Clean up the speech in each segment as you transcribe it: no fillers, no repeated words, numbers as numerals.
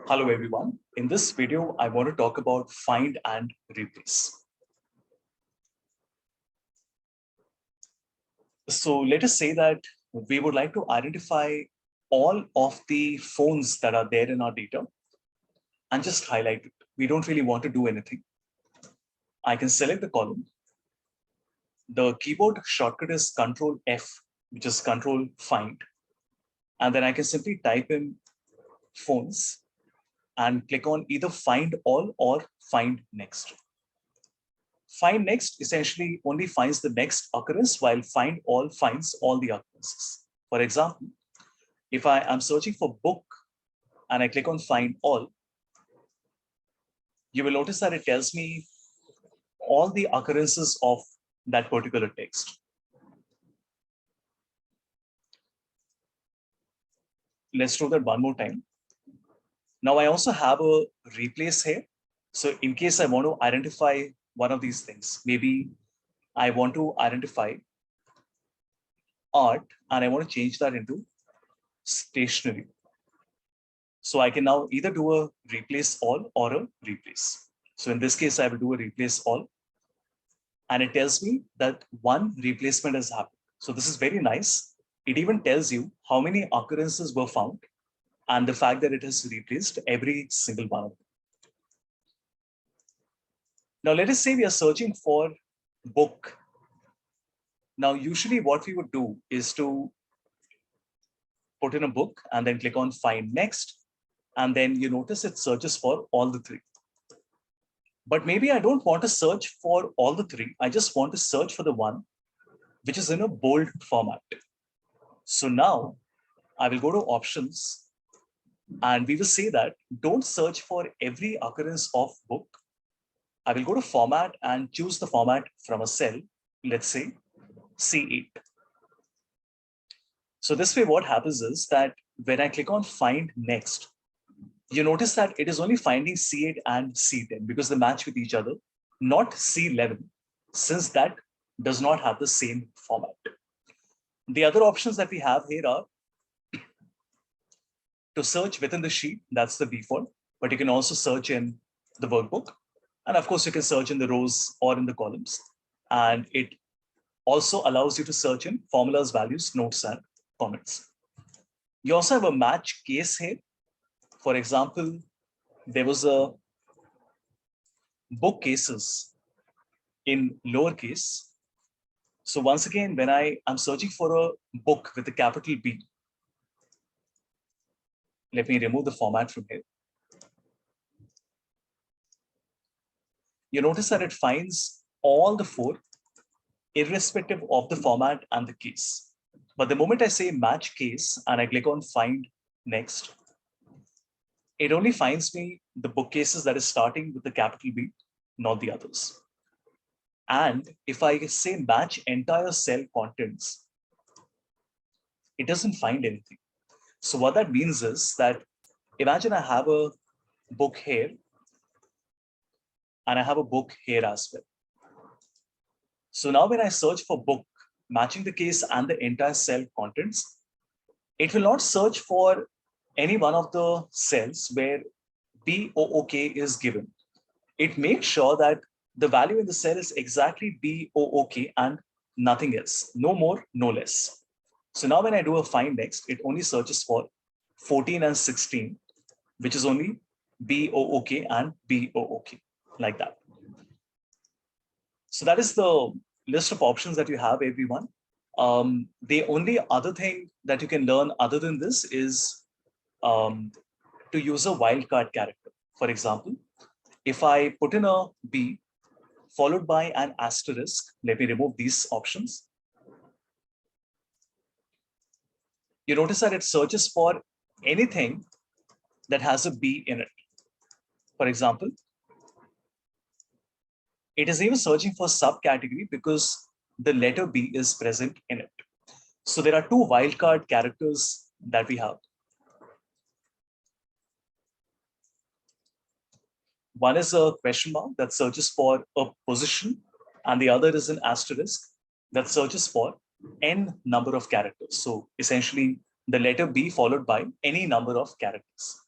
Hello everyone. In this video, I want to talk about find and replace. So let us say that we would like to identify all of the phones that are there in our data and just highlight it. We don't really want to do anything. I can select the column. The keyboard shortcut is Control F, which is Control Find. And then I can simply type in phones and click on either Find All or Find Next. Find next essentially only finds the next occurrence, while find all finds all the occurrences. For example, if I am searching for book and I click on find all, you will notice that it tells me all the occurrences of that particular text. Let's do that one more time. Now I also have a replace here. So in case I want to identify one of these things, maybe I want to identify art and I want to change that into stationery. So I can now either do a replace all or a replace. So in this case, I will do a replace all. And it tells me that one replacement has happened. So this is very nice. It even tells you how many occurrences were found and the fact that it has replaced every single one of them. Now, let us say we are searching for book. Now, usually what we would do is to put in a book and then click on find next. And then you notice it searches for all the three. But maybe I don't want to search for all the three. I just want to search for the one which is in a bold format. So now I will go to options and we will say that don't search for every occurrence of book. I will go to format and choose the format from a cell, let's say C8. So this way what happens is that when I click on find next, you notice that it is only finding C8 and C10 because they match with each other, not C11, since that does not have the same format. The other options that we have here are to search within the sheet, that's the default, but you can also search in the workbook. And of course, you can search in the rows or in the columns. And it also allows you to search in formulas, values, notes, and comments. You also have a match case here. For example, there was a book cases in lowercase. So once again, when I am searching for a book with a capital B, let me remove the format from here. You notice that it finds all the four, irrespective of the format and the case. But the moment I say match case and I click on find next, it only finds me the bookcases that is starting with the capital B, not the others. And if I say match entire cell contents, it doesn't find anything. So what that means is that imagine I have a book here and I have a book here as well. So now when I search for book, matching the case and the entire cell contents, it will not search for any one of the cells where BOOK is given. It makes sure that the value in the cell is exactly BOOK and nothing else, no more, no less. So now when I do a find next, it only searches for 14 and 16, which is only BOOK and BOOK, like that. So that is the list of options that you have, everyone. The only other thing that you can learn other than this is to use a wildcard character. For example, if I put in a B followed by an asterisk, let me remove these options. You notice that it searches for anything that has a B in it. For example, it is even searching for subcategory because the letter B is present in it. So there are two wildcard characters that we have. One is a question mark that searches for a position, and the other is an asterisk that searches for n number of characters. So essentially, the letter B followed by any number of characters.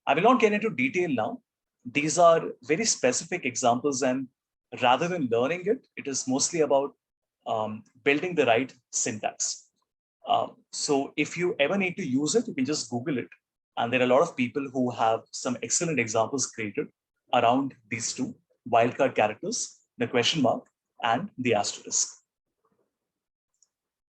I will not get into detail now. These are very specific examples, and rather than learning it, it is mostly about building the right syntax. So if you ever need to use it, you can just Google it. And there are a lot of people who have some excellent examples created around these two wildcard characters, the question mark and the asterisk.